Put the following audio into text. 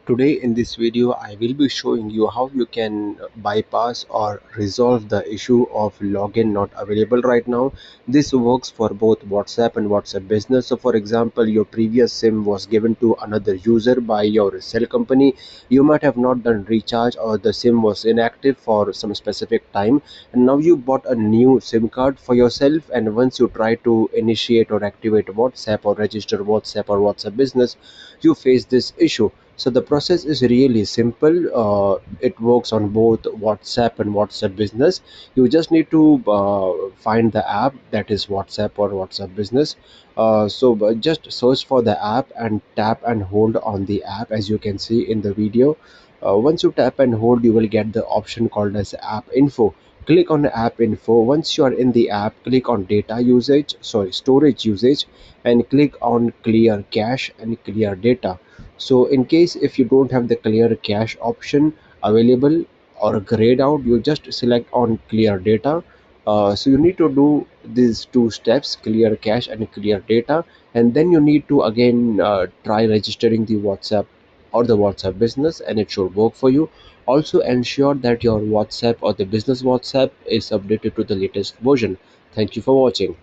Today in this video I will be showing you how you can bypass or resolve the issue of login not available right now. This works for both WhatsApp and WhatsApp Business. So for example, your previous SIM was given to another user by your cell company. You might have not done recharge, or the SIM was inactive for some specific time, and now you bought a new SIM card for yourself, and once you try to initiate or activate WhatsApp or register WhatsApp or WhatsApp Business, you face this issue. So the process is really simple. It works on both WhatsApp and WhatsApp Business. You just need to find the app, that is WhatsApp or WhatsApp Business. Just search for the app and tap and hold on the app, as you can see in the video. Once you tap and hold, you will get the option called as app info. Click on app info. Once you are in the app, click on data usage, sorry, storage usage, and click on clear cache and clear data. So in case if you don't have the clear cache option available or grayed out, you just select on clear data. So you need to do these two steps, clear cache and clear data, and then you need to again try registering the WhatsApp or the WhatsApp Business, and it should work for you. Also ensure that your WhatsApp or the business WhatsApp is updated to the latest version. Thank you for watching.